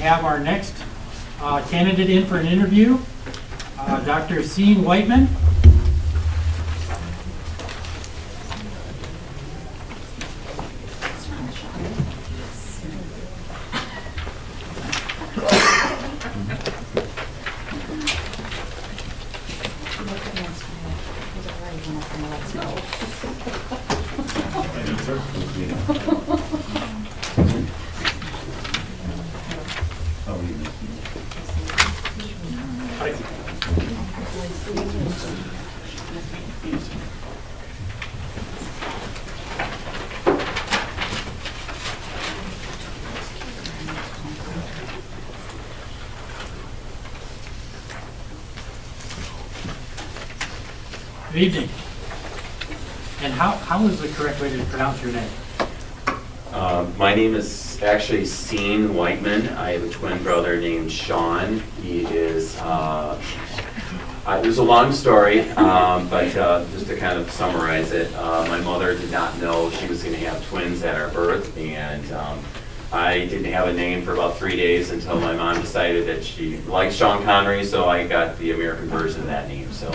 have our next candidate in for an interview, Dr. Wightman. Good evening. And how is the correct way to pronounce your name? My name is actually Wightman. I have a twin brother named Sean. He is, there's a long story, but just to kind of summarize it, my mother did not know she was going to have twins at our birth, and I didn't have a name for about 3 days until my mom decided that she liked Sean Connery, so I got the American version of that name. So,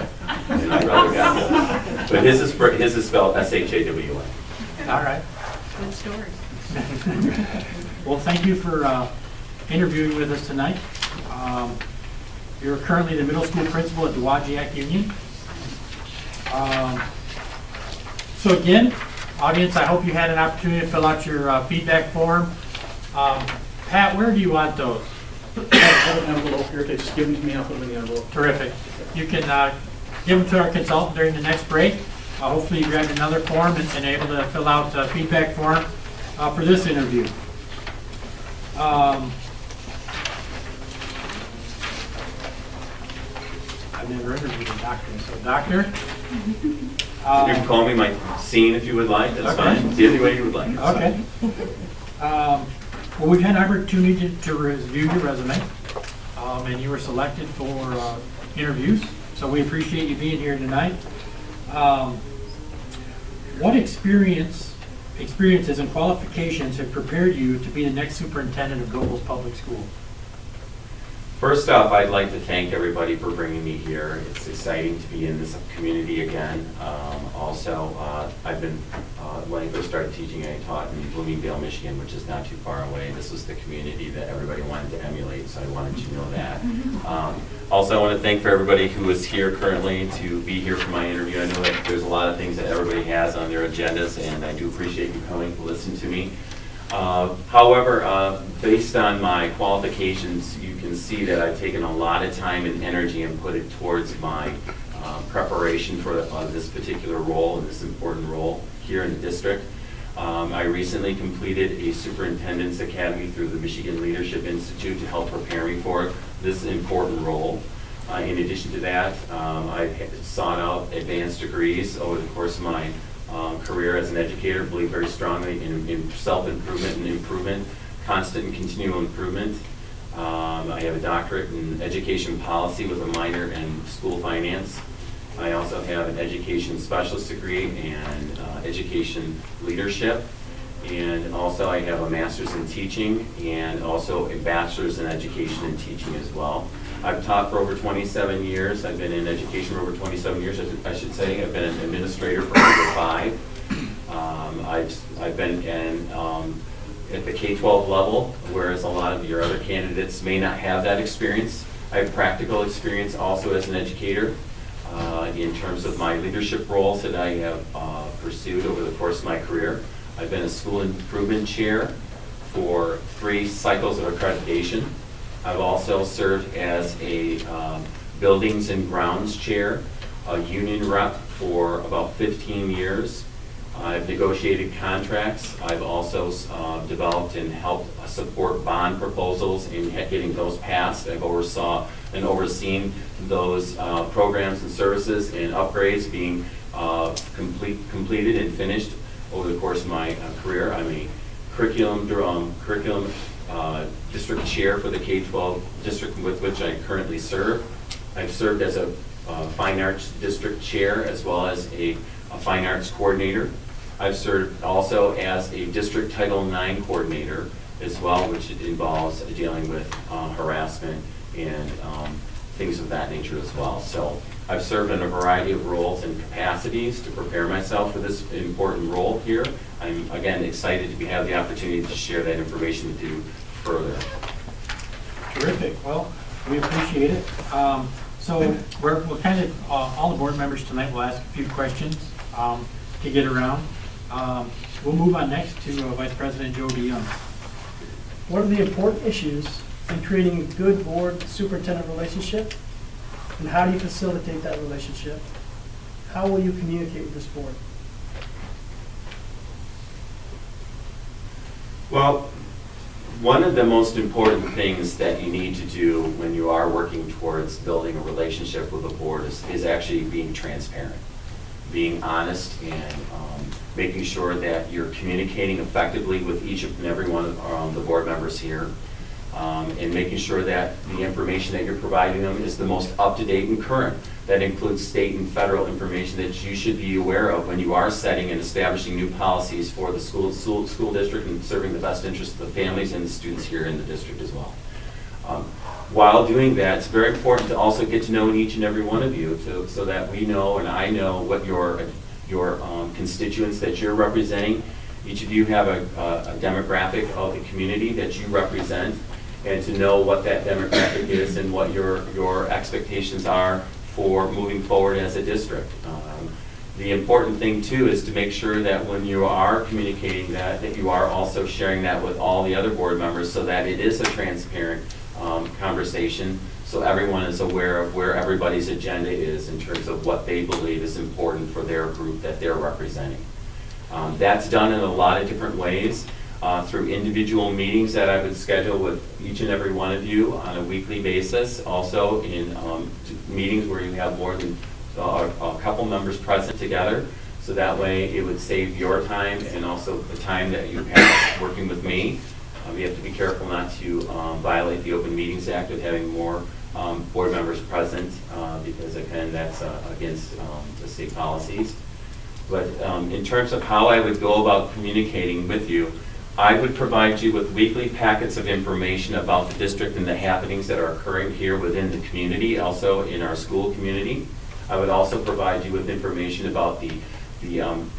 and my brother got that. But his is spelled S-H-A-W-N. All right. Good story. Well, thank you for interviewing with us tonight. You're currently the middle school principal at the Wajiak Union. So again, audience, I hope you had an opportunity to fill out your feedback form. Pat, where do you want those? I have an envelope here. They just give them to me. I'll put them in the envelope. Terrific. You can give them to our consultant during the next break. Hopefully you grabbed another form and able to fill out a feedback form for this interview. I've never interviewed a doctor, so doctor? You can call me my scene if you would like. That's Okay. fine. It's the only way you would like. It's Okay. Well, we've had an opportunity to review your resume, and you were selected for interviews, so we appreciate you being here tonight. What experiences and qualifications have prepared you to be the next superintendent of Gobles Public School? First off, I'd like to thank everybody for bringing me here. It's exciting to be in this community again. Also, I've been, when I first started teaching, I taught in Bloomingdale, Michigan, which is not too far away. This was the community that everybody wanted to emulate, so I wanted you to know that. Also, I want to thank for everybody who is here currently to be here for my interview. I know that there's a lot of things that everybody has on their agendas, and I do appreciate you coming to listen to me. However, based on my qualifications, you can see that I've taken a lot of time and energy and put it towards my preparation for this particular role and this important role here in the district. I recently completed a Superintendent's Academy through the Michigan Leadership Institute to help prepare me for this important role. In addition to that, I've sought out advanced degrees over the course of my career as an educator. Believe very strongly in self-improvement and improvement, constant and continual improvement. I have a doctorate in education policy with a minor in school finance. I also have an education specialist degree and education leadership. And also I have a master's in teaching and also a bachelor's in education and teaching as well. I've taught for over 27 years. I've been in education for over 27 years, I should say. I've been an administrator for over 5. I've been in, at the K-12 level, whereas a lot of your other candidates may not have that experience. I have practical experience also as an educator in terms of my leadership roles that I have pursued over the course of my career. I've been a school improvement chair for 3 cycles of accreditation. I've also served as a buildings and grounds chair, a union rep for about 15 years. I've negotiated contracts. I've also developed and helped support bond proposals in getting those passed. I've oversaw and overseen those programs and services and upgrades being completed and finished over the course of my career. I'm a curriculum district chair for the K-12 district with which I currently serve. I've served as a fine arts district chair as well as a fine arts coordinator. I've served also as a district Title IX coordinator as well, which involves dealing with harassment and things of that nature as well. So I've served in a variety of roles and capacities to prepare myself for this important role here. I'm, again, excited to have the opportunity to share that information with you further. Terrific. Well, we appreciate it. So we'll kind of, all the board members tonight will ask a few questions to get around. We'll move on next to Vice President Joe DeYoung. What are the important issues in creating a good board-superintendent relationship? And how do you facilitate that relationship? How will you communicate with this board? Well, one of the most important things that you need to do when you are working towards building a relationship with the board is actually being transparent, being honest, and making sure that you're communicating effectively with each and every one of the board members here, and making sure that the information that you're providing them is the most up-to-date and current. That includes state and federal information that you should be aware of when you are setting and establishing new policies for the school district and serving the best interests of the families and the students here in the district as well. While doing that, it's very important to also get to know each and every one of you so that we know and I know what your constituents that you're representing. Each of you have a demographic of the community that you represent, and to know what that demographic is and what your expectations are for moving forward as a district. The important thing too is to make sure that when you are communicating that you are also sharing that with all the other board members so that it is a transparent conversation, so everyone is aware of where everybody's agenda is in terms of what they believe is important for their group that they're representing. That's done in a lot of different ways. Through individual meetings that I would schedule with each and every one of you on a weekly basis. Also in meetings where you have more than a couple members present together. So that way it would save your time and also the time that you have working with me. We have to be careful not to violate the Open Meetings Act with having more board members present because again that's against the state policies. But in terms of how I would go about communicating with you, I would provide you with weekly packets of information about the district and the happenings that are occurring here within the community, also in our school community. I would also provide you with information about the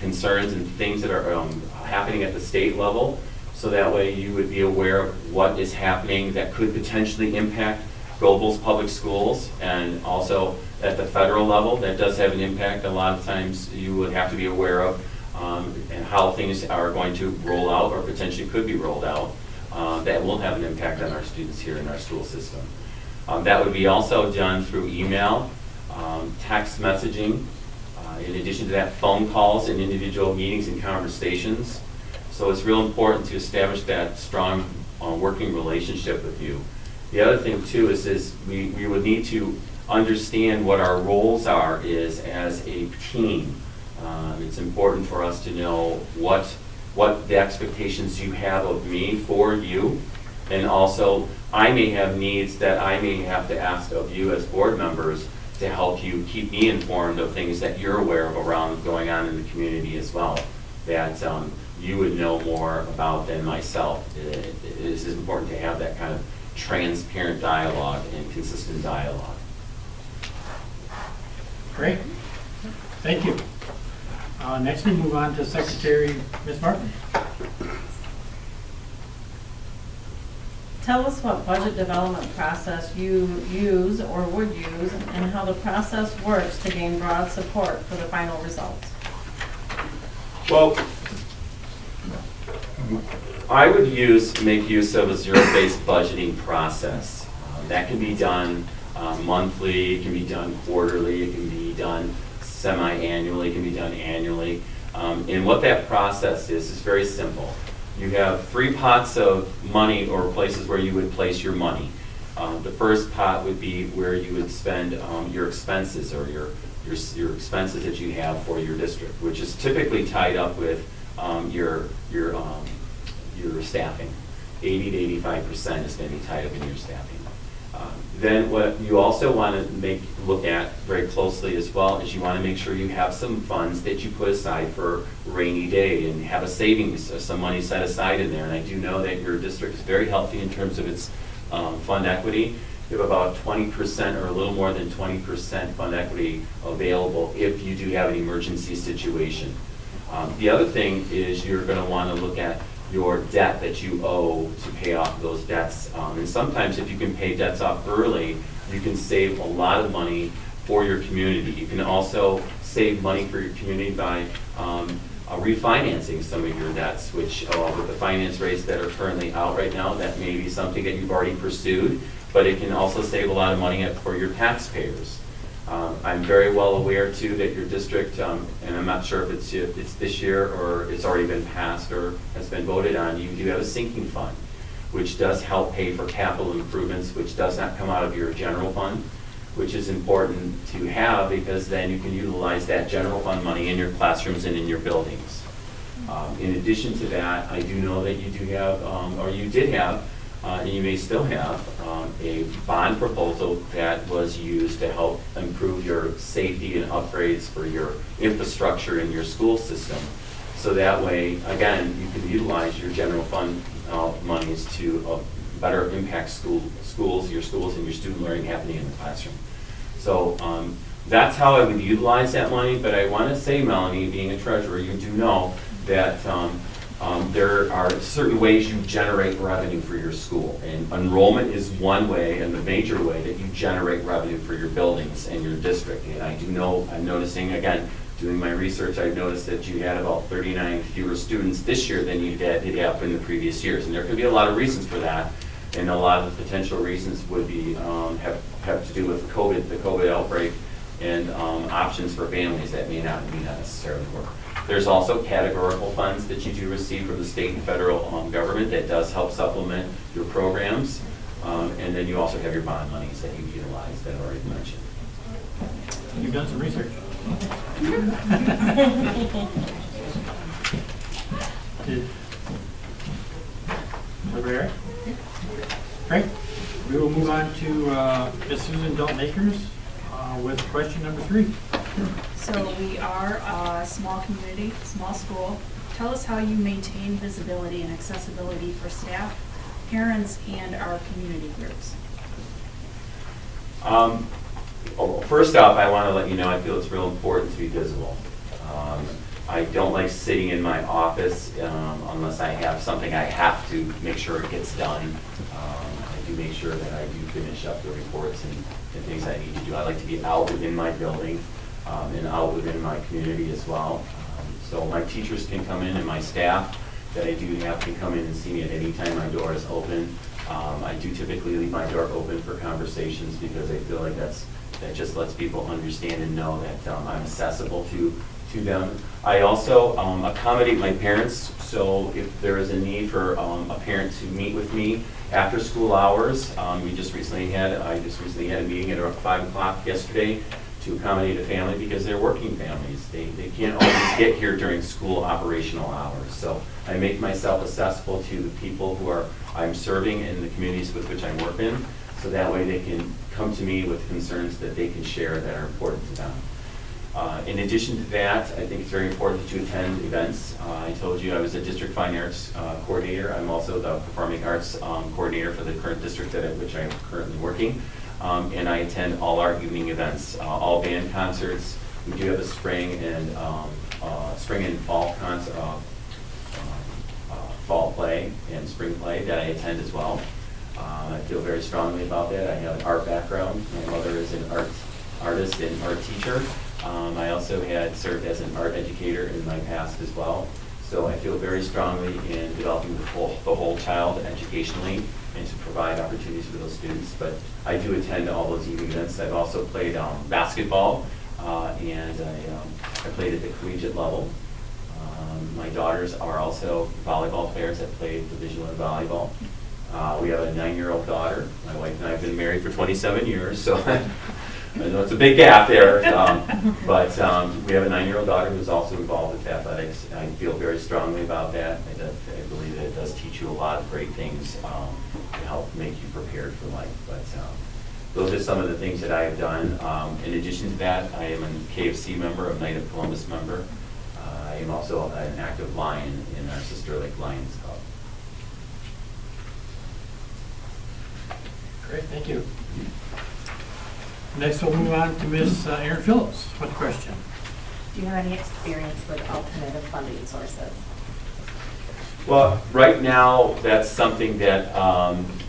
concerns and things that are happening at the state level, so that way you would be aware of what is happening that could potentially impact Gobles Public Schools, and also at the federal level that does have an impact. A lot of times you would have to be aware of and how things are going to roll out or potentially could be rolled out that will have an impact on our students here in our school system. That would be also done through email, text messaging, in addition to that, phone calls and individual meetings and conversations. So it's real important to establish that strong working relationship with you. The other thing too is we would need to understand what our roles are as a team. It's important for us to know what the expectations you have of me for you, and also I may have needs that I may have to ask of you as board members to help you keep me informed of things that you're aware of around going on in the community as well, that you would know more about than myself. It is important to have that kind of transparent dialogue and consistent dialogue. Great. Thank you. Next, we move on to Secretary Ms. Martin. Tell us what budget development process you use or would use, and how the process works to gain broad support for the final results. Well, I would make use of a zero-based budgeting process. That can be done monthly, it can be done quarterly, it can be done semi-annually, it can be done annually. And what that process is very simple. You have 3 pots of money or places where you would place your money. The first pot would be where you would spend your expenses or your expenses that you have for your district, which is typically tied up with your staffing. 80 to 85% is going to be tied up in your staffing. Then what you also want to look at very closely as well is you want to make sure you have some funds that you put aside for rainy day and have a savings, some money set aside in there. And I do know that your district is very healthy in terms of its fund equity. You have about 20% or a little more than 20% fund equity available if you do have an emergency situation. The other thing is you're going to want to look at your debt that you owe to pay off those debts. And sometimes if you can pay debts off early, you can save a lot of money for your community. You can also save money for your community by refinancing some of your debts, which with the finance rates that are currently out right now, that may be something that you've already pursued, but it can also save a lot of money for your taxpayers. I'm very well aware too that your district, and I'm not sure if it's this year or it's already been passed or has been voted on, you do have a sinking fund, which does help pay for capital improvements, which does not come out of your general fund, which is important to have because then you can utilize that general fund money in your classrooms and in your buildings. In addition to that, I do know that you do have, or you did have, and you may still have, a bond proposal that was used to help improve your safety and upgrades for your infrastructure in your school system. So that way, again, you can utilize your general fund monies to better impact your schools and your student learning happening in the classroom. So that's how I would utilize that money, but I want to say, Melanie, being a treasurer, you do know that there are certain ways you generate revenue for your school. And enrollment is one way and the major way that you generate revenue for your buildings and your district. And I do know, I'm noticing, again, doing my research, I've noticed that you had about 39 fewer students this year than you did in the previous years. And there could be a lot of reasons for that. And a lot of the potential reasons would be have to do with the COVID outbreak and options for families that may not necessarily work. There's also categorical funds that you do receive from the state and federal government that does help supplement your programs. And then you also have your bond monies that you utilize that I already mentioned. You've done some research. Over Great. We will move on to Ms. Susan Dalton-Akers with question number 3. So we are a small community, small school. Tell us how you maintain visibility and accessibility for staff, parents, and our community groups. First off, I want to let you know I feel it's real important to be visible. I don't like sitting in my office unless I have something I have to make sure it gets done. I do make sure that I do finish up the reports and things I need to do. I like to be out within my building and out within my community as well. So my teachers can come in and my staff that I do have can come in and see me at any time my door is open. I do typically leave my door open for conversations because I feel like that just lets people understand and know that I'm accessible to them. I also accommodate my parents, so if there is a need for a parent to meet with me after school hours, I just recently had a meeting at around 5 o'clock yesterday to accommodate a family because they're working families. They can't always get here during school operational hours. So I make myself accessible to the people who I'm serving in the communities with which I work in, so that way they can come to me with concerns that they can share that are important to them. In addition to that, I think it's very important that you attend events. I told you I was a district fine arts coordinator. I'm also the performing arts coordinator for the current district at which I'm currently working. And I attend all our evening events, all band concerts. We do have a spring and fall concert, fall play and spring play that I attend as well. I feel very strongly about that. I have an art background. My mother is an artist and art teacher. I also had served as an art educator in my past as well. So I feel very strongly in developing the whole child educationally and to provide opportunities for those students. But I do attend all those evening events. I've also played basketball and I played at the collegiate level. My daughters are also volleyball players that played Division I volleyball. We have a 9-year-old daughter. My wife and I have been married for 27 years, so I know it's a big gap there. But we have a 9-year-old daughter who's also involved with athletics. I feel very strongly about that. I believe that it does teach you a lot of great things to help make you prepared for life. But those are some of the things that I have done. In addition to that, I am a KFC member, a Knight of Columbus member. I am also an active Lion in our Sister Lake Lions Club. Great, thank you. Next, we'll move on to Ms. Erin Phillips with a question. Do you have any experience with alternative funding sources? Well, right now, that's something that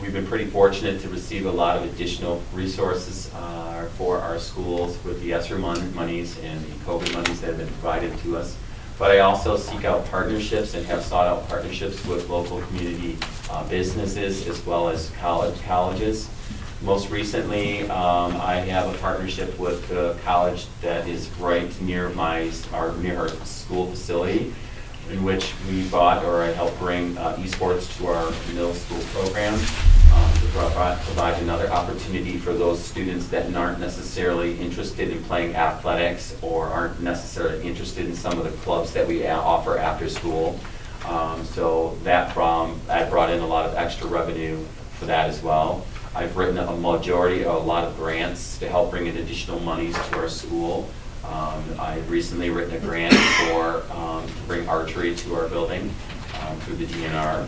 we've been pretty fortunate to receive a lot of additional resources for our schools with the ESSER monies and the COVID monies that have been provided to us. But I also seek out partnerships and have sought out partnerships with local community businesses as well as colleges. Most recently, I have a partnership with the college that is right near our school facility, in which we bought, or I helped bring esports to our middle school program to provide another opportunity for those students that aren't necessarily interested in playing athletics or aren't necessarily interested in some of the clubs that we offer after school. So that I brought in a lot of extra revenue for that as well. I've written a lot of grants to help bring in additional monies to our school. I've recently written a grant to bring archery to our building through the DNR,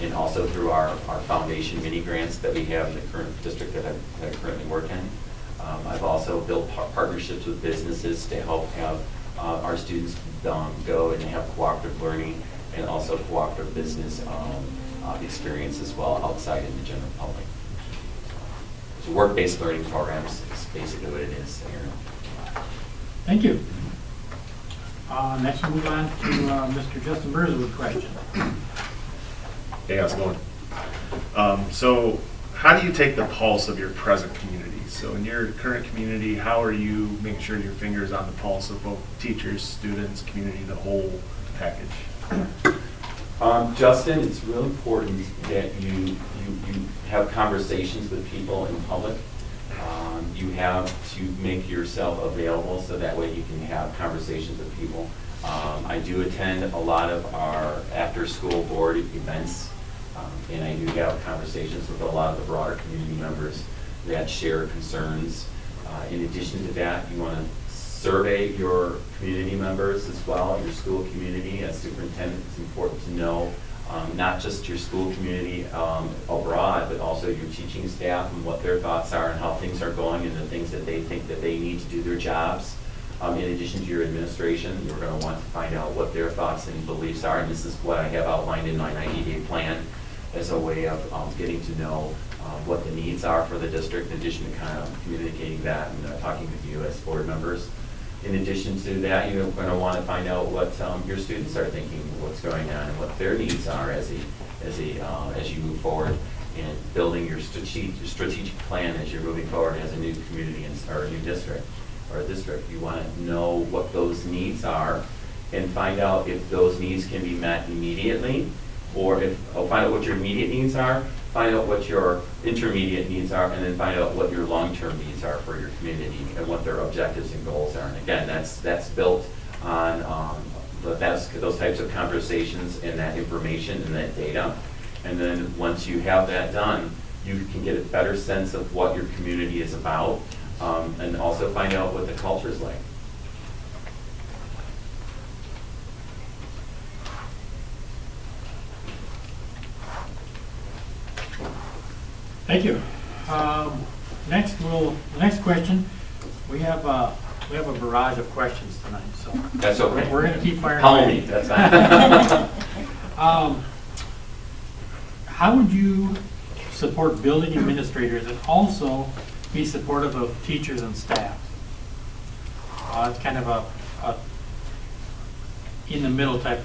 and also through our foundation mini grants that we have in the current district that I currently work in. I've also built partnerships with businesses to help have our students go and have cooperative learning and also cooperative business experience as well outside in the general public. So work-based learning programs is basically what it is here. Thank you. Next, we'll move on to Mr. Justin Burrs with a question. Hey, how's it going? So how do you take the pulse of your present community? So in your current community, how are you making sure your finger is on the pulse of both teachers, students, community, the whole package? Justin, it's really important that you have conversations with people in public. You have to make yourself available so that way you can have conversations with people. I do attend a lot of our after-school board events, and I do have conversations with a lot of the broader community members that share concerns. In addition to that, you want to survey your community members as well, your school community. As superintendent, it's important to know not just your school community abroad, but also your teaching staff and what their thoughts are and how things are going and the things that they think that they need to do their jobs. In addition to your administration, you're going to want to find out what their thoughts and beliefs are, and this is what I have outlined in my 90-day plan as a way of getting to know what the needs are for the district, in addition to kind of communicating that and talking with you as board members. In addition to that, you're going to want to find out what your students are thinking, what's going on, and what their needs are as you move forward in building your strategic plan as you're moving forward as a new community or a new district or a district. You want to know what those needs are and find out if those needs can be met immediately, or find out what your immediate needs are, find out what your intermediate needs are, and then find out what your long-term needs are for your community and what their objectives and goals are. And again, that's built on those types of conversations and that information and that data. And then once you have that done, you can get a better sense of what your community is about, and also find out what the culture is like. Thank you. Next question. We have a barrage of questions tonight, so That's okay. we're going to keep firing. Call me, that's fine. How would you support building administrators and also be supportive of teachers and staff? It's kind of a in the middle type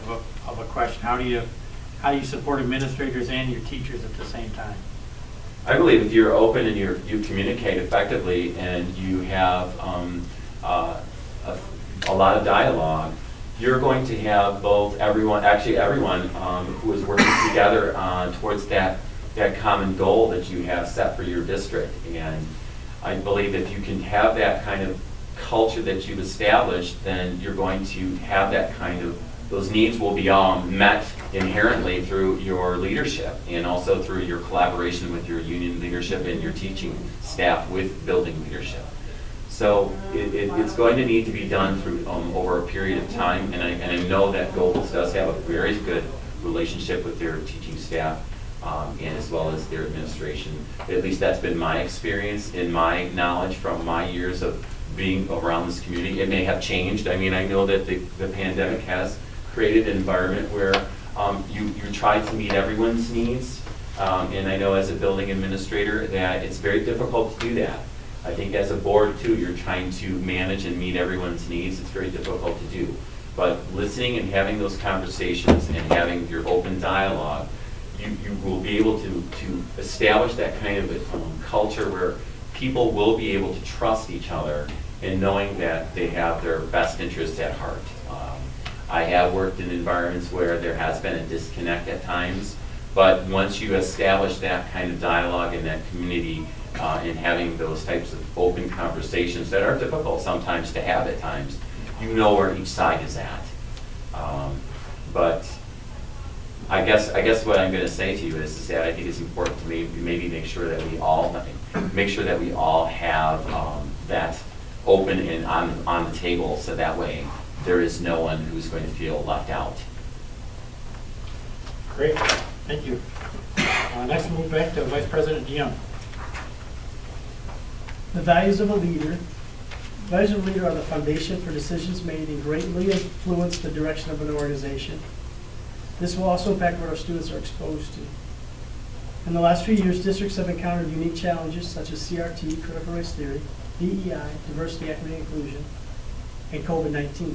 of a question. How do you support administrators and your teachers at the same time? I believe if you're open and you communicate effectively and you have a lot of dialogue, you're going to have everyone who is working together towards that common goal that you have set for your district. And I believe if you can have that kind of culture that you've established, then you're going to have that kind of those needs will be met inherently through your leadership and also through your collaboration with your union leadership and your teaching staff with building leadership. So it's going to need to be done through over a period of time, and I know that Gobles does have a very good relationship with their teaching staff and as well as their administration. At least that's been my experience in my knowledge from my years of being around this community. It may have changed. I mean, I know that the pandemic has created an environment where you try to meet everyone's needs, and I know as a building administrator that it's very difficult to do that. I think as a board too, you're trying to manage and meet everyone's needs. It's very difficult to do. But listening and having those conversations and having your open dialogue, you will be able to establish that kind of culture where people will be able to trust each other and knowing that they have their best interests at heart. I have worked in environments where there has been a disconnect at times, but once you establish that kind of dialogue in that community and having those types of open conversations that are difficult sometimes to have at times, you know where each side is at. But I guess what I'm going to say to you is that I think it's important to maybe make sure that we all have that open and on the table, so that way there is no one who's going to feel left out. Great, thank you. Next, we'll move back to Vice President DeYoung. The values of a leader. Values of a leader are the foundation for decisions made and greatly influence the direction of an organization. This will also impact what our students are exposed to. In the last few years, districts have encountered unique challenges such as CRT, critical race theory, DEI, diversity, equity, and inclusion, and COVID-19.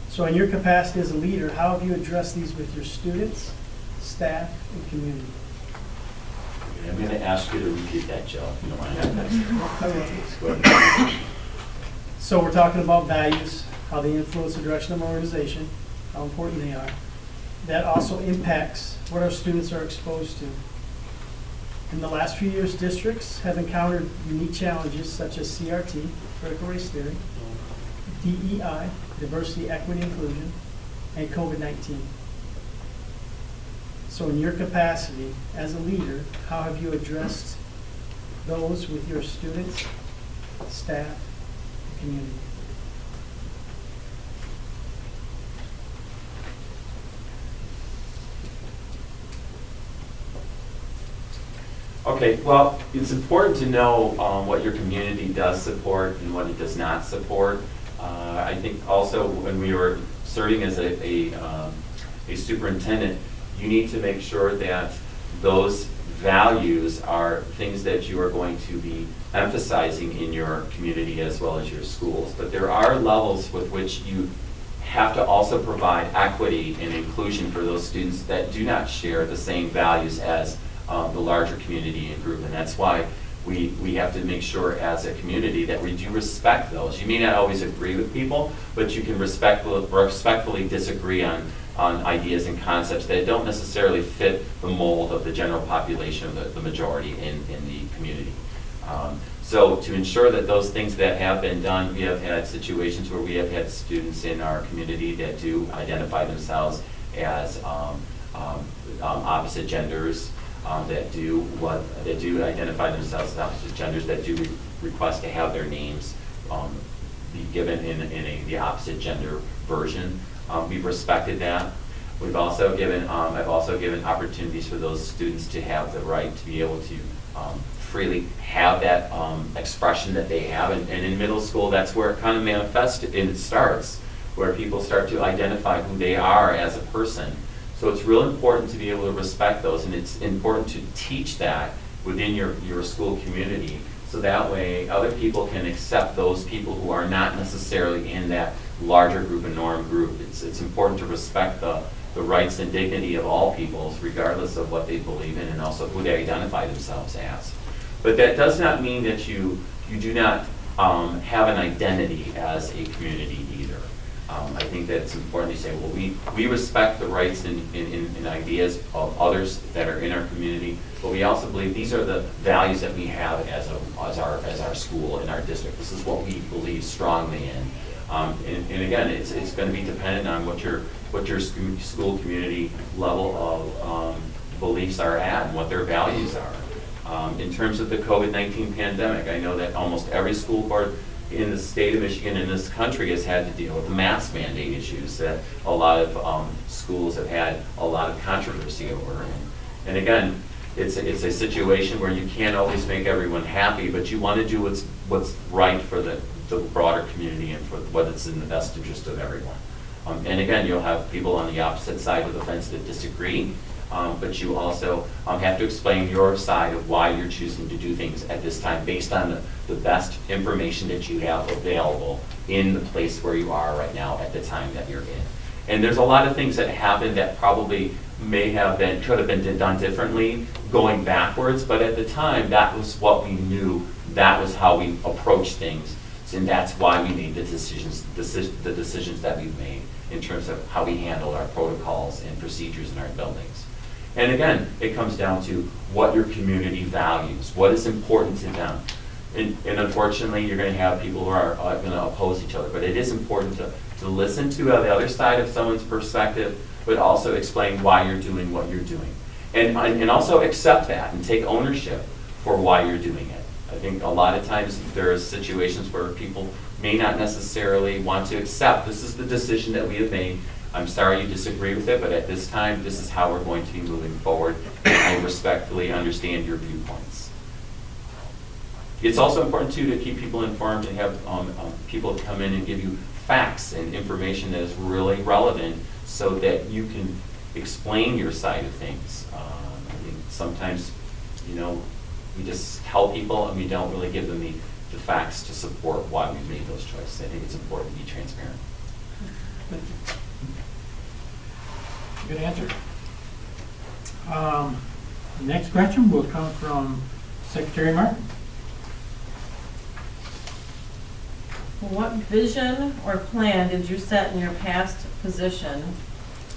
So in your capacity as a leader, how have you addressed these with your students, staff, and community? I'm going to ask you to repeat that, Joe, if you don't mind. So we're talking about values, how they influence the direction of our organization, how important they are. That also impacts what our students are exposed to. In the last few years, districts have encountered unique challenges such as CRT, critical race theory, DEI, diversity, equity, inclusion, and COVID-19. So in your capacity as a leader, how have you addressed those with your students, staff, and community? Okay, well, it's important to know what your community does support and what it does not support. I think also when we were serving as a superintendent, you need to make sure that those values are things that you are going to be emphasizing in your community as well as your schools. But there are levels with which you have to also provide equity and inclusion for those students that do not share the same values as the larger community and group. And that's why we have to make sure as a community that we do respect those. You may not always agree with people, but you can respectfully disagree on ideas and concepts that don't necessarily fit the mold of the general population of the majority in the community. So to ensure that those things that have been done, we have had situations where we have had students in our community that do identify themselves as opposite genders, that do identify themselves as opposite genders, that do request to have their names be given in the opposite gender version. We've respected that. We've also given, I've also given opportunities for those students to have the right to be able to freely have that expression that they have. And in middle school, that's where it kind of manifests and it starts, where people start to identify who they are as a person. So it's real important to be able to respect those, and it's important to teach that within your school community, so that way other people can accept those people who are not necessarily in that larger group and norm group. It's important to respect the rights and dignity of all peoples, regardless of what they believe in and also who they identify themselves as. But that does not mean that you do not have an identity as a community either. I think that it's important to say, well, we respect the rights and ideas of others that are in our community, but we also believe these are the values that we have as our school and our district. This is what we believe strongly in. And again, it's going to be dependent on what your school community level of beliefs are at and what their values are. In terms of the COVID-19 pandemic, I know that almost every school board in the state of Michigan and this country has had to deal with the mask mandate issues that a lot of schools have had a lot of controversy over. And again, it's a situation where you can't always make everyone happy, but you want to do what's right for the broader community and for what's in the best interest of everyone. And again, you'll have people on the opposite side of the fence that disagree, but you also have to explain your side of why you're choosing to do things at this time based on the best information that you have available in the place where you are right now at the time that you're in. And there's a lot of things that happened that probably could have been done differently going backwards, but at the time, that was what we knew, that was how we approached things, and that's why we made the decisions that we've made in terms of how we handle our protocols and procedures in our buildings. And again, it comes down to what your community values, what is important to them. And unfortunately, you're going to have people who are going to oppose each other, but it is important to listen to the other side of someone's perspective, but also explain why you're doing what you're doing. And also accept that and take ownership for why you're doing it. I think a lot of times there are situations where people may not necessarily want to accept, this is the decision that we have made. I'm sorry you disagree with it, but at this time, this is how we're going to be moving forward. And I respectfully understand your viewpoints. It's also important, too, to keep people informed and have people come in and give you facts and information that is really relevant so that you can explain your side of things. I think sometimes, we just tell people and we don't really give them the facts to support why we made those choices. I think it's important to be transparent. Good answer. Next question will come from Secretary Martin. What vision or plan did you set in your past position,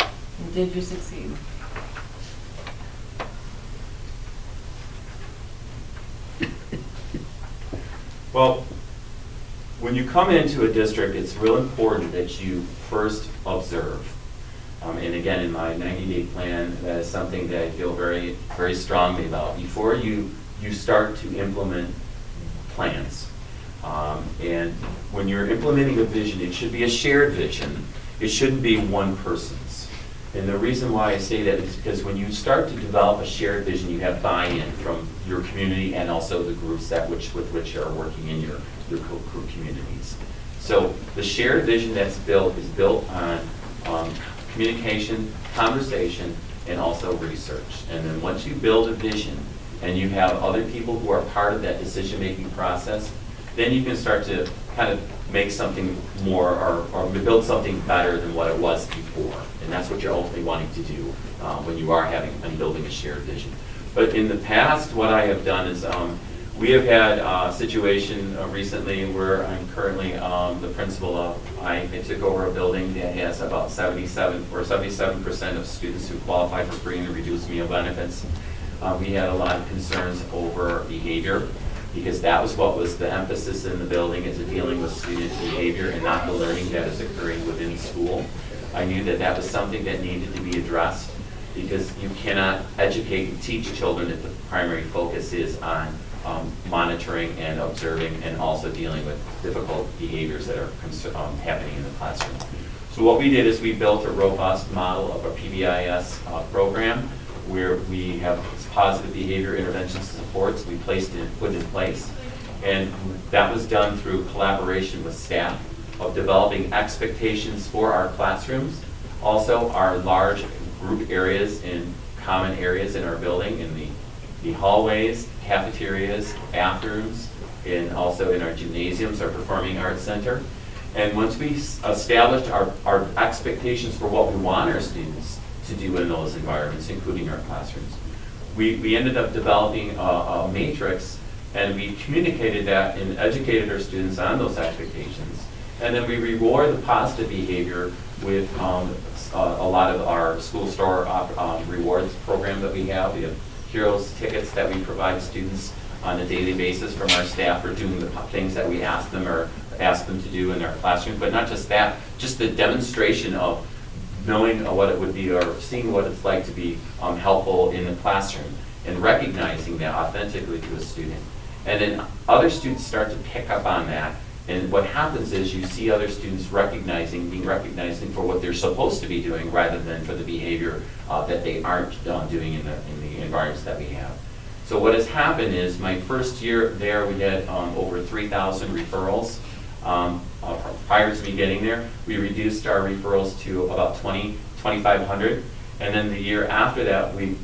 and did you succeed? Well, when you come into a district, it's real important that you first observe. And again, in my 90-day plan, that is something that I feel very, very strongly about. Before you start to implement plans, and when you're implementing a vision, it should be a shared vision. It shouldn't be one person's. And the reason why I say that is because when you start to develop a shared vision, you have buy-in from your community and also the groups with which you are working in your communities. So the shared vision that's built is built on communication, conversation, and also research. And then once you build a vision and you have other people who are part of that decision-making process, then you can start to kind of make something more or build something better than what it was before. And that's what you're ultimately wanting to do when you are having and building a shared vision. But in the past, what I have done is we have had a situation recently where I'm currently the principal of, I took over a building that has about 77% of students who qualify for free and reduced meal benefits. We had a lot of concerns over behavior, because that was what was the emphasis in the building, is dealing with student behavior and not the learning that is occurring within school. I knew that that was something that needed to be addressed, because you cannot educate and teach children if the primary focus is on monitoring and observing and also dealing with difficult behaviors that are happening in the classroom. So what we did is we built a robust model of a PBIS program where we have positive behavior intervention supports we put in place. And that was done through collaboration with staff of developing expectations for our classrooms, also our large group areas and common areas in our building, in the hallways, cafeterias, bathrooms, and also in our gymnasiums, our performing arts center. And once we established our expectations for what we want our students to do in those environments, including our classrooms, we ended up developing a matrix, and we communicated that and educated our students on those expectations. And then we reward the positive behavior with a lot of our school store rewards program that we have. We have Heroes tickets that we provide students on a daily basis from our staff for doing the things that we ask them or ask them to do in our classroom, but not just that, just the demonstration of knowing what it would be or seeing what it's like to be helpful in the classroom and recognizing that authentically to a student. And then other students start to pick up on that. And what happens is you see other students being recognizing for what they're supposed to be doing rather than for the behavior that they aren't doing in the environments that we have. So what has happened is my first year there, we had over 3,000 referrals. Prior to me getting there, we reduced our referrals to about 2,500. And then the year after that, we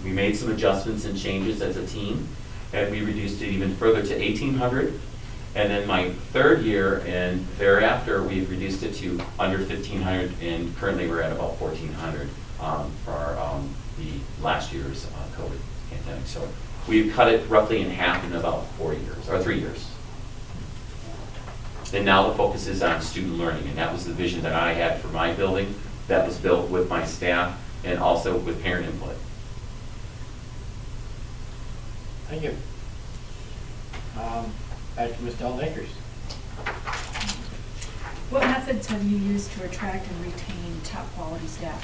made some adjustments and changes as a team, and we reduced it even further to 1,800. And then my third year and thereafter, we've reduced it to under 1,500, and currently we're at about 1,400 for the last year's COVID pandemic. So we've cut it roughly in half in about 4 years, or 3 years. And now the focus is on student learning, and that was the vision that I had for my building that was built with my staff and also with parent input. Thank you. Back to Ms. Dahl-Akers. What methods have you used to attract and retain top quality staff?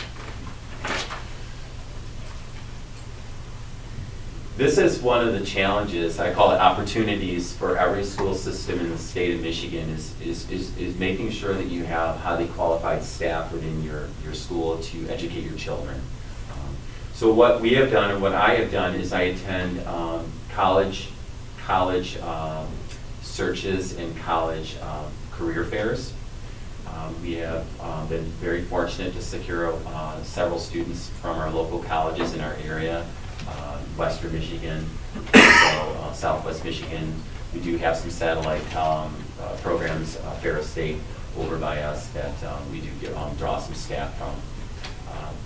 This is one of the challenges, I call it opportunities, for every school system in the state of Michigan is making sure that you have highly qualified staff within your school to educate your children. So what we have done and what I have done is I attend college searches and college career fairs. We have been very fortunate to secure several students from our local colleges in our area, Western Michigan, also, Southwest Michigan. We do have some satellite programs, Ferris State over by us, that we do draw some staff from.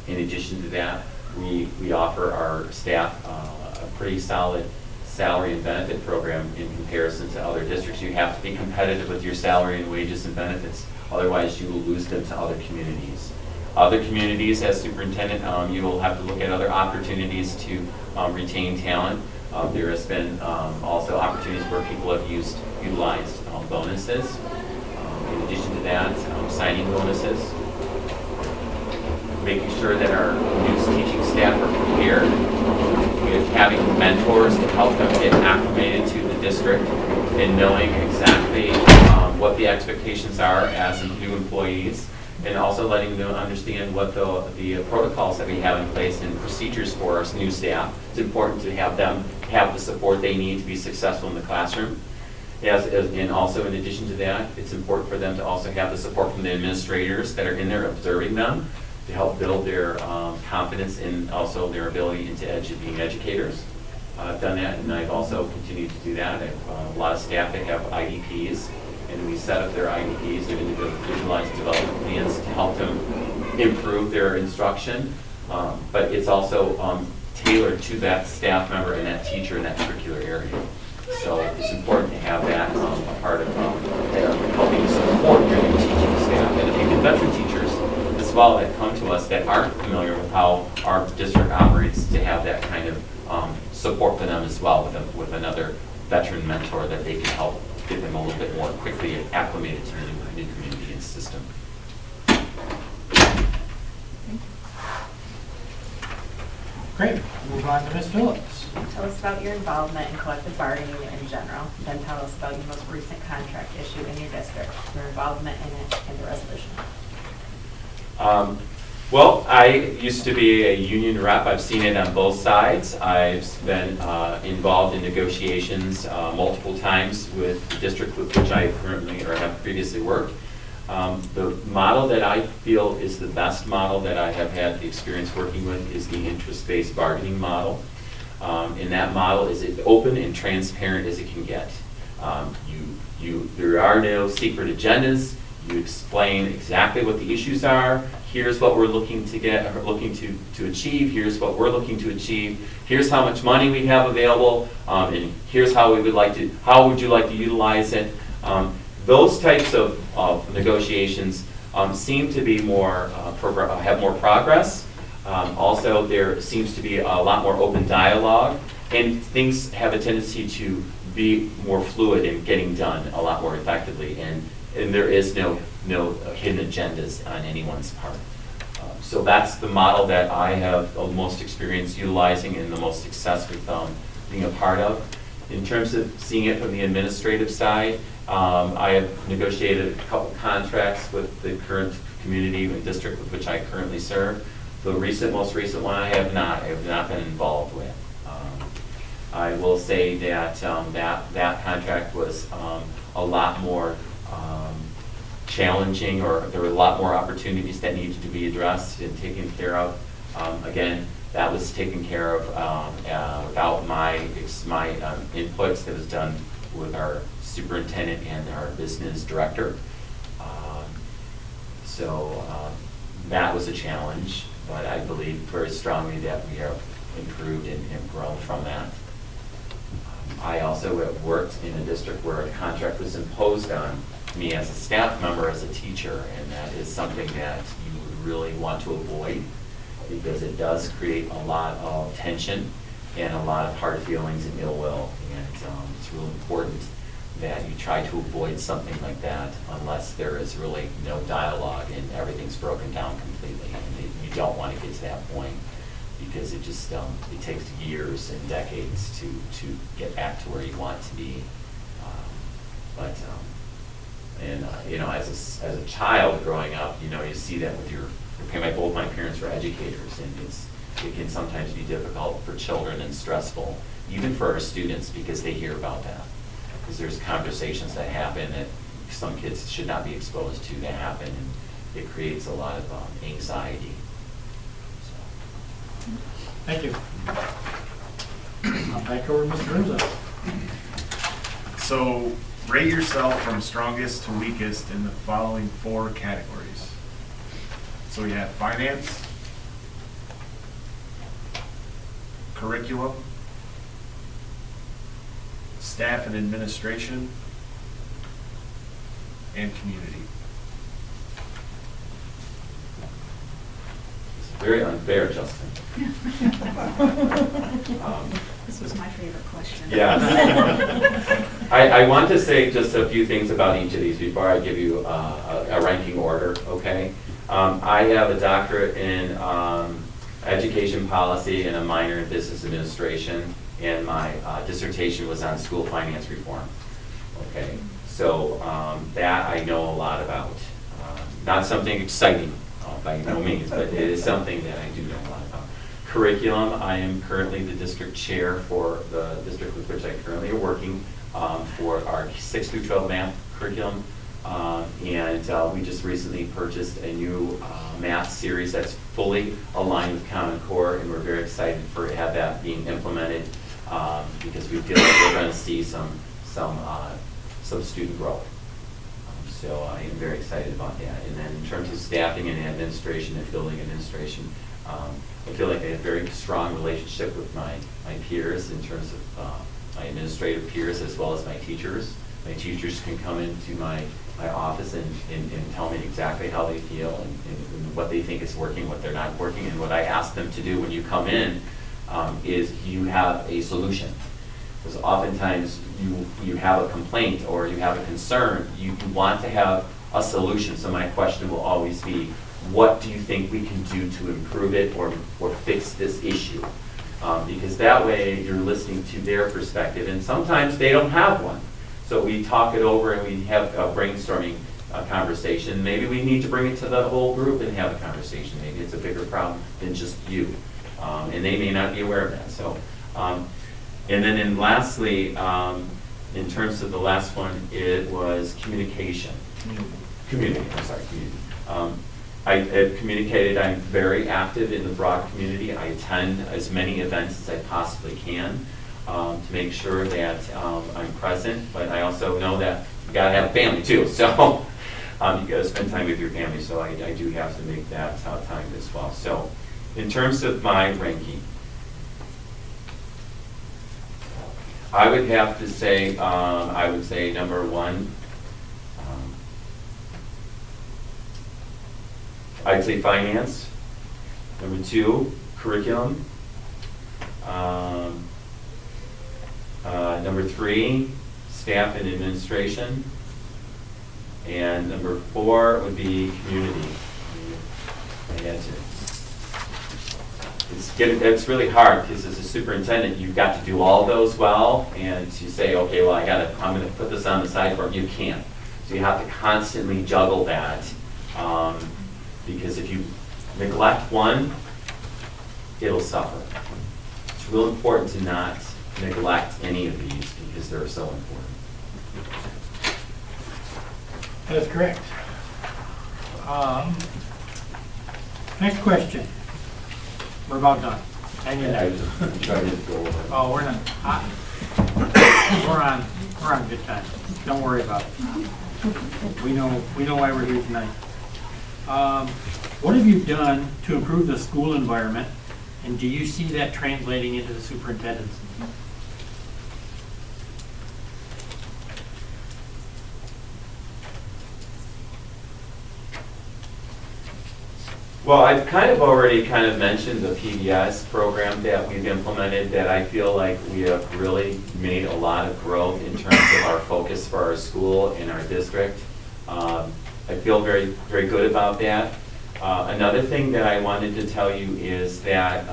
In addition to that, we offer our staff a pretty solid salary and benefit program in comparison to other districts. You have to be competitive with your salary and wages and benefits, otherwise you will lose them to other communities. Other communities, as superintendent, you will have to look at other opportunities to retain talent. There has been also opportunities where people have utilized bonuses. In addition to that, signing bonuses, making sure that our new teaching staff are prepared, with having mentors to help them get acclimated to the district and knowing exactly what the expectations are as new employees, and also letting them understand what the protocols that we have in place and procedures for our new staff. It's important to have them have the support they need to be successful in the classroom. And also, in addition to that, it's important for them to also have the support from the administrators that are in there observing them to help build their confidence and also their ability into being educators. I've done that, and I've also continued to do that. I have a lot of staff that have IDPs, and we set up their IDPs, their individualized development plans, to help them improve their instruction. But it's also tailored to that staff member and that teacher in that particular area. So it's important to have that a part of helping support your new teaching staff. And if you get veteran teachers as well that come to us that aren't familiar with how our district operates, to have that kind of support for them as well with another veteran mentor that they can help get them a little bit more quickly acclimated to the new community and system. Great. Move on to Ms. Phillips. Tell us about your involvement in collective bargaining in general. Then tell us about your most recent contract issue in your district, your involvement in it, and the resolution. Well, I used to be a union rep. I've seen it on both sides. I've been involved in negotiations multiple times with the district with which I currently or have previously worked. The model that I feel is the best model that I have had the experience working with is the interest-based bargaining model. And that model is as open and transparent as it can get. There are no secret agendas. You explain exactly what the issues are. Here's what we're looking to achieve. Here's what we're looking to achieve. Here's how much money we have available, and here's how would you like to utilize it. Those types of negotiations seem to be have more progress. Also, there seems to be a lot more open dialogue, and things have a tendency to be more fluid and getting done a lot more effectively, and there is no hidden agendas on anyone's part. So that's the model that I have the most experience utilizing and the most success with being a part of. In terms of seeing it from the administrative side, I have negotiated a couple contracts with the current community and district with which I currently serve. The most recent one I have not been involved with. I will say that that contract was a lot more challenging, or there were a lot more opportunities that needed to be addressed and taken care of. Again, that was taken care of without my inputs. That was done with our superintendent and our business director. So that was a challenge, but I believe very strongly that we have improved and grown from that. I also have worked in a district where a contract was imposed on me as a staff member, as a teacher, and that is something that you would really want to avoid, because it does create a lot of tension and a lot of hard feelings and ill will, and it's really important that you try to avoid something like that unless there is really no dialogue and everything's broken down completely. And you don't want to get to that point, because it just it takes years and decades to get back to where you want to be. You know, as a child growing up, you know, you see that with both my parents were educators, and it can sometimes be difficult for children and stressful, even for our students, because they hear about that. Because there's conversations that happen that some kids should not be exposed to that happen, and it creates a lot of anxiety. So. Thank you. Back over to Mr. Rizzo. So rate yourself from strongest to weakest in the following 4 categories. So we have finance, curriculum, staff and administration, and community. It's very unfair, Justin. This was my favorite question. Yes. I want to say just a few things about each of these before I give you a ranking order, okay? I have a doctorate in education policy and a minor in business administration, and my dissertation was on school finance reform, okay? So that I know a lot about. Not something exciting by no means, but it is something that I do know a lot about. Curriculum, I am currently the district chair for the district with which I currently am working for our 6 through 12 math curriculum. And we just recently purchased a new math series that's fully aligned with Common Core, and we're very excited to have that being implemented because we feel like we're going to see some student growth. So I am very excited about that. And then in terms of staffing and administration and building administration, I feel like I have a very strong relationship with my peers in terms of my administrative peers as well as my teachers. My teachers can come into my office and tell me exactly how they feel and what they think is working, what they're not working. And what I ask them to do when you come in is you have a solution. Because oftentimes you have a complaint or you have a concern, you want to have a solution. So my question will always be, what do you think we can do to improve it or fix this issue? Because that way you're listening to their perspective, and sometimes they don't have one. So we talk it over and we have a brainstorming conversation. Maybe we need to bring it to the whole group and have a conversation. Maybe it's a bigger problem than just you. And they may not be aware of that. So, and then lastly, in terms of the last one, it was communication. Community. I have communicated. I'm very active in the broad community. I attend as many events as I possibly can to make sure that I'm present. But I also know that you gotta have a family too. So you gotta spend time with your family. So I do have to make that time as well. So in terms of my ranking, I would have to say, I would say number 1. I'd say finance. Number 2, curriculum. Number 3, staff and administration. And number 4 would be community. It's really hard because as a superintendent, you've got to do all those well, and you say, okay, well, I'm going to put this on the side for you. You can't. So you have to constantly juggle that, because if you neglect one, it'll suffer. It's real important to not neglect any of these because they're so important. That's correct. Next question. We're about done. Hang in there. Oh, we're not. We're on good time. Don't worry about it. We know why we're here tonight. What have you done to improve the school environment, and do you see that translating into the superintendent's? Well, I've already mentioned the PBS program that we've implemented, that I feel like we have really made a lot of growth in terms of our focus for our school and our district. I feel very, very good about that. Another thing that I wanted to tell you is that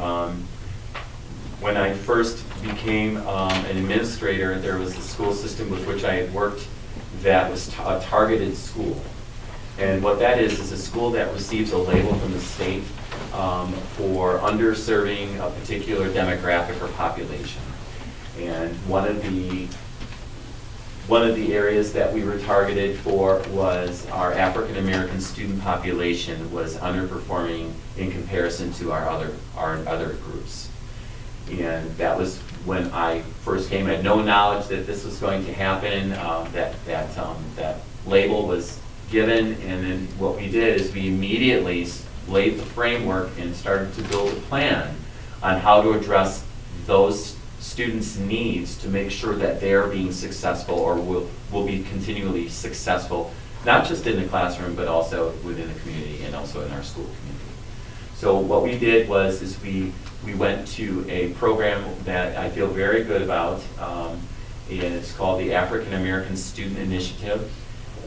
when I first became an administrator, there was a school system with which I had worked that was a targeted school. And what that is a school that receives a label from the state for underserving a particular demographic or population. And one of the areas that we were targeted for was our African American student population was underperforming in comparison to our other groups. And that was when I first came. I had no knowledge that this was going to happen. That label was given, and then what we did is we immediately laid the framework and started to build a plan on how to address those students' needs to make sure that they're being successful or will be continually successful, not just in the classroom, but also within the community and also in our school community. So what we did was we went to a program that I feel very good about, and it's called the African American Student Initiative.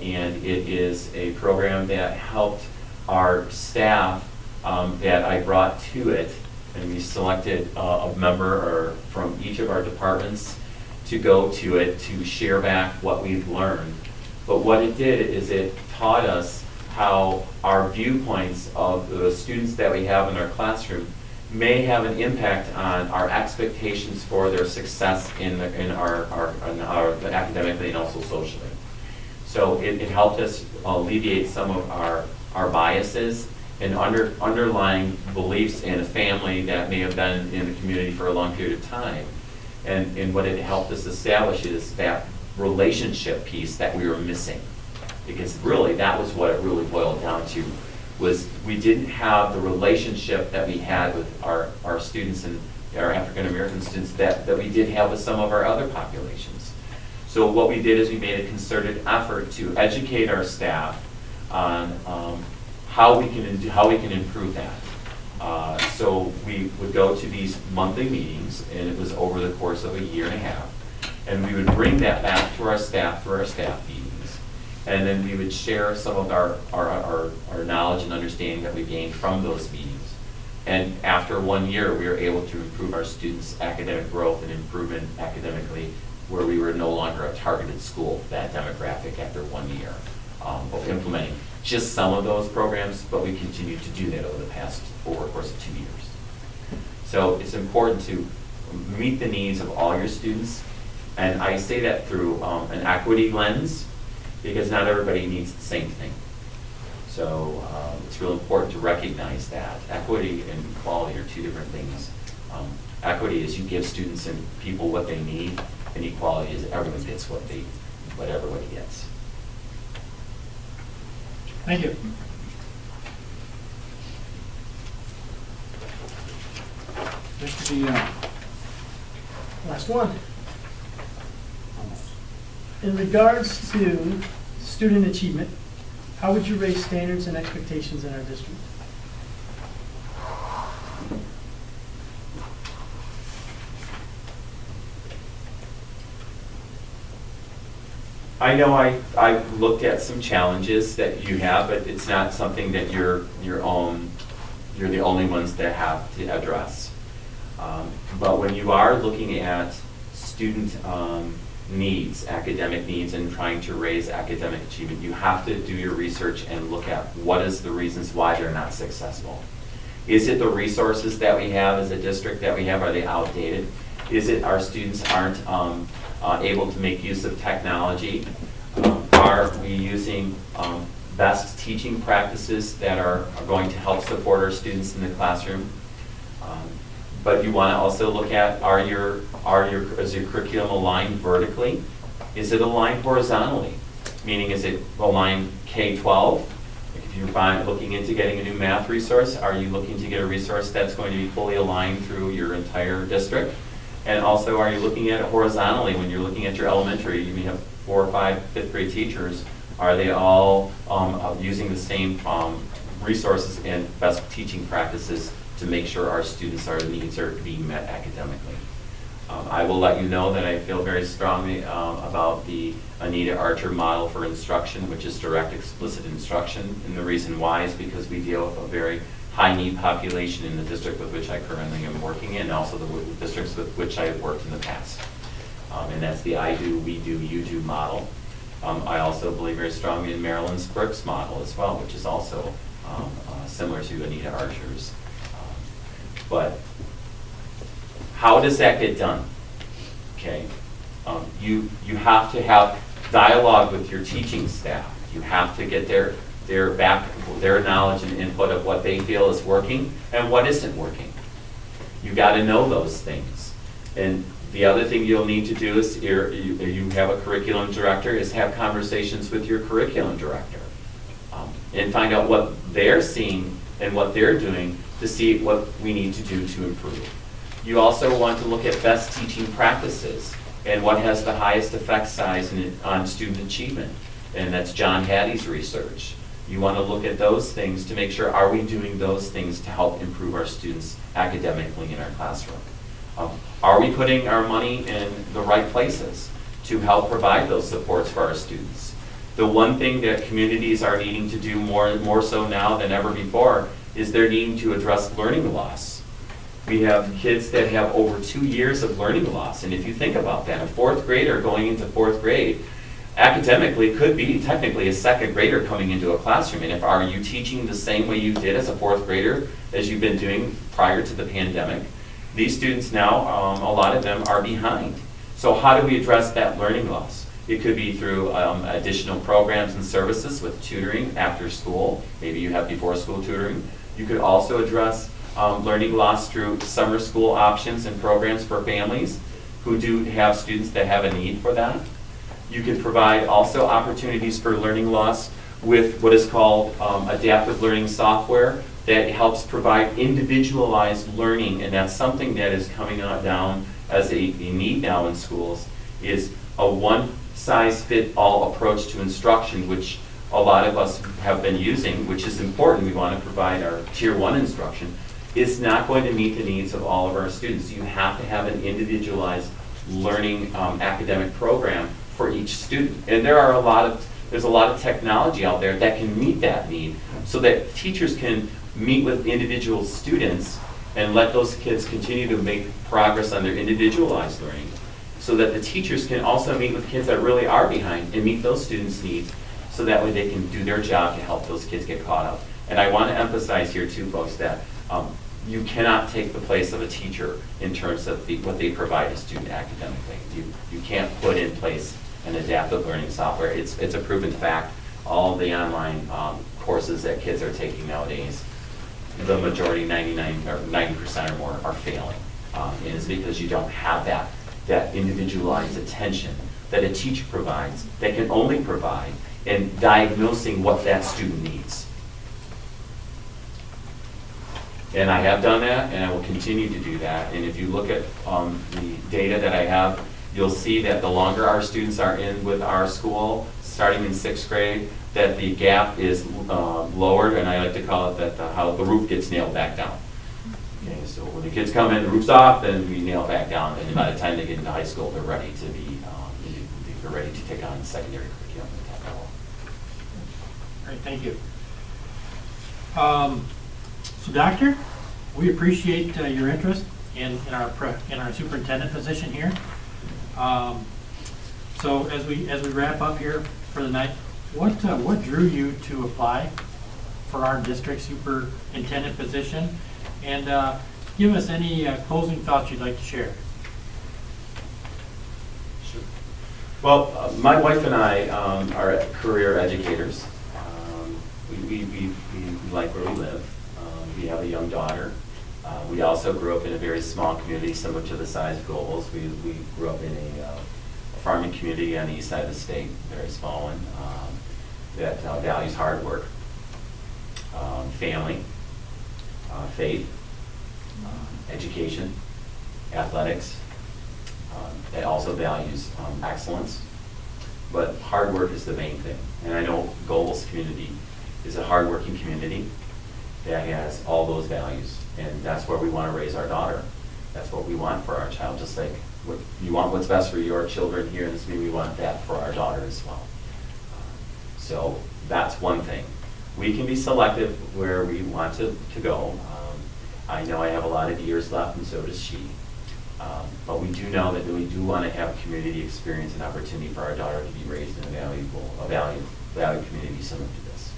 And it is a program that helped our staff that I brought to it, and we selected a member from each of our departments to go to it to share back what we've learned. But what it did is it taught us how our viewpoints of the students that we have in our classroom may have an impact on our expectations for their success in our academically and also socially. So it helped us alleviate some of our biases and underlying beliefs in a family that may have been in the community for a long period of time. And what it helped us establish is that relationship piece that we were missing. Because really, that was what it really boiled down to, was we didn't have the relationship that we had with our students and our African American students that we did have with some of our other populations. So what we did is we made a concerted effort to educate our staff on how we can improve that. So we would go to these monthly meetings, and it was over the course of a year and a half. And we would bring that back to our staff through our staff meetings. And then we would share some of our knowledge and understanding that we gained from those meetings. And after 1 year, we were able to improve our students' academic growth and improvement academically, where we were no longer a targeted school for that demographic after 1 year. But implementing just some of those programs, but we continued to do that over the course of 2 years. So it's important to meet the needs of all your students, and I say that through an equity lens, because not everybody needs the same thing. So it's real important to recognize that equity and equality are two different things. Equity is you give students and people what they need, and equality is everyone gets what everybody gets. Thank you. Mr. Dion. Last one. In regards to student achievement, how would you raise standards and expectations in our district? I know I've looked at some challenges that you have, but it's not something that you're the only ones that have to address. But when you are looking at student needs, academic needs, and trying to raise academic achievement, you have to do your research and look at what is the reasons why they're not successful. Is it the resources that we have as a district that we have, are they outdated? Is it our students aren't able to make use of technology? Are we using best teaching practices that are going to help support our students in the classroom? But you want to also look at, is your curriculum aligned vertically? Is it aligned horizontally? Meaning, is it aligned K-12? If you're looking into getting a new math resource, are you looking to get a resource that's going to be fully aligned through your entire district? And also, are you looking at it horizontally? When you're looking at your elementary, you may have 4 or 5 fifth grade teachers. Are they all using the same resources and best teaching practices to make sure our students' needs are being met academically? I will let you know that I feel very strongly about the Anita Archer model for instruction, which is direct explicit instruction. And the reason why is because we deal with a very high need population in the district with which I currently am working in, and also the districts with which I have worked in the past. And that's the I do, we do, you do model. I also believe very strongly in Marilyn's Brooks model as well, which is also similar to Anita Archer's. But how does that get done? Okay, you have to have dialogue with your teaching staff. You have to get their knowledge and input of what they feel is working and what isn't working. You got to know those things. And the other thing you'll need to do is, you have a curriculum director, is have conversations with your curriculum director and find out what they're seeing and what they're doing to see what we need to do to improve. You also want to look at best teaching practices and what has the highest effect size on student achievement. And that's John Hattie's research. You want to look at those things to make sure, are we doing those things to help improve our students academically in our classroom? Are we putting our money in the right places to help provide those supports for our students? The one thing that communities are needing to do more so now than ever before is they're needing to address learning loss. We have kids that have over 2 years of learning loss, and if you think about that, a 4th grader going into 4th grade academically could be technically a 2nd grader coming into a classroom. And are you teaching the same way you did as a 4th grader as you've been doing prior to the pandemic? These students now, a lot of them are behind. So how do we address that learning loss? It could be through additional programs and services with tutoring after school. Maybe you have before school tutoring. You could also address learning loss through summer school options and programs for families who do have students that have a need for that. You could provide also opportunities for learning loss with what is called adaptive learning software that helps provide individualized learning, and that's something that is coming down as a need now in schools, is a one-size-fit-all approach to instruction, which a lot of us have been using, which is important. We want to provide our Tier 1 instruction. It's not going to meet the needs of all of our students. You have to have an individualized learning academic program for each student. And there's a lot of technology out there that can meet that need, so that teachers can meet with individual students and let those kids continue to make progress on their individualized learning, so that the teachers can also meet with kids that really are behind and meet those students' needs, so that way they can do their job to help those kids get caught up. And I want to emphasize here too, folks, that you cannot take the place of a teacher in terms of what they provide a student academically. You can't put in place an adaptive learning software. It's a proven fact. All the online courses that kids are taking nowadays, the majority, 99 or 90% or more, are failing. And it's because you don't have that individualized attention that a teacher provides, that can only provide in diagnosing what that student needs. And I have done that, and I will continue to do that. And if you look at the data that I have, you'll see that the longer our students are in with our school, starting in 6th grade, that the gap is lowered, and I like to call it that how the roof gets nailed back down. Okay, so when the kids come in, the roof's off, then we nail back down, and by the time they get into high school, they're ready to be they're ready to take on secondary curriculum at that level. All right, thank you. So Doctor, we appreciate your interest in our superintendent position here. So as we wrap up here for the night, what drew you to apply for our district superintendent position? And give us any closing thoughts you'd like to share. Sure. Well, my wife and I are career educators. We like where we live. We have a young daughter. We also grew up in a very small community similar to the size of Gobles. We grew up in a farming community on the east side of the state, very small one, that values hard work, family, faith, education, athletics. It also values excellence, but hard work is the main thing. And I know Gobles community is a hardworking community that has all those values, and that's where we want to raise our daughter. That's what we want for our child, just like what you want what's best for your children here in this community, we want that for our daughter as well. So that's one thing. We can be selective where we want to go. I know I have a lot of years left, and so does she. But we do know that we do want to have community experience and opportunity for our daughter to be raised in a valued community similar to this.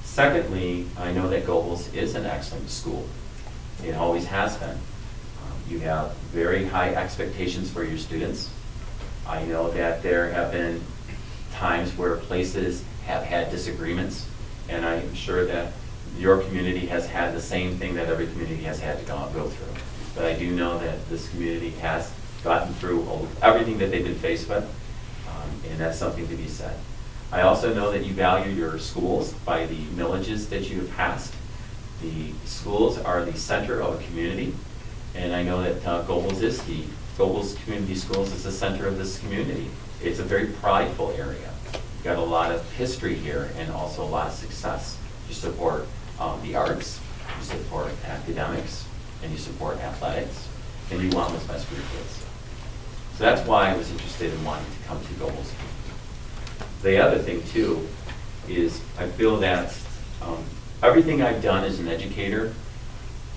Secondly, I know that Gobles is an excellent school. It always has been. You have very high expectations for your students. I know that there have been times where places have had disagreements, and I'm sure that your community has had the same thing that every community has had to go through. But I do know that this community has gotten through everything that they've been faced with, and that's something to be said. I also know that you value your schools by the millages that you have passed. The schools are the center of a community, and I know that Gobles Community Schools is the center of this community. It's a very prideful area. You've got a lot of history here and also a lot of success. You support the arts, you support academics, and you support athletics, and you want what's best for your kids. So that's why I was interested in wanting to come to Gobles. The other thing too is I feel that everything I've done as an educator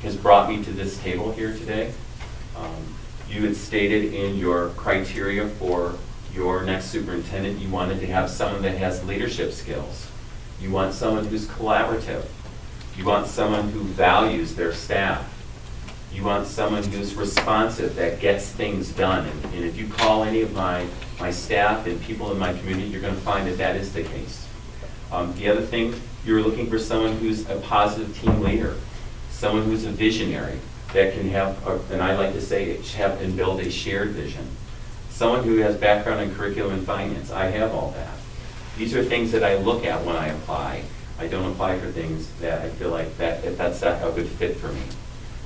has brought me to this table here today. You had stated in your criteria for your next superintendent, you wanted to have someone that has leadership skills. You want someone who's collaborative. You want someone who values their staff. You want someone who's responsive, that gets things done. And if you call any of my staff and people in my community, you're going to find that that is the case. The other thing, you're looking for someone who's a positive team leader, someone who's a visionary, that can have, and I like to say, have and build a shared vision. Someone who has background in curriculum and finance. I have all that. These are things that I look at when I apply. I don't apply for things that I feel like that's a good fit for me.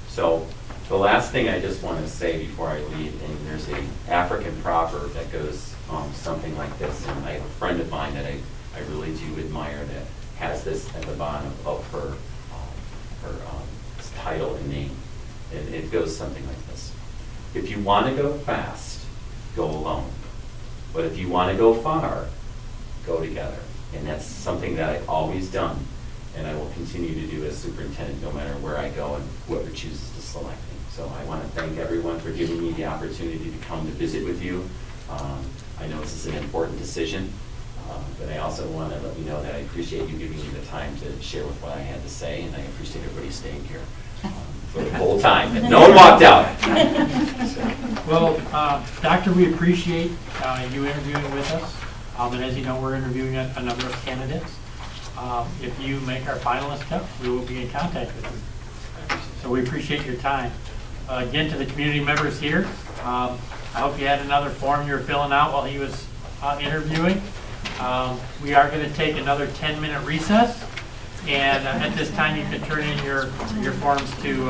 So the last thing I just want to say before I leave, and there's an African proverb that goes something like this, and I have a friend of mine that I really do admire that has this at the bottom of her title and name. And it goes something like this. If you want to go fast, go alone. But if you want to go far, go together. And that's something that I've always done, and I will continue to do as superintendent no matter where I go and whoever chooses to select me. So I want to thank everyone for giving me the opportunity to come to visit with you. I know this is an important decision, but I also want to let you know that I appreciate you giving me the time to share with what I had to say, and I appreciate everybody staying here for the whole time. No one walked out. Well, Doctor, we appreciate you interviewing with us. And as you know, we're interviewing a number of candidates. If you make our finalist cut, we will be in contact with you. So we appreciate your time. Again, to the community members here, I hope you had another form you were filling out while he was interviewing. We are going to take another 10-minute recess. And at this time, you can turn in your forms to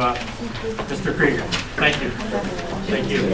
Mr. Krieger. Thank you. Thank you.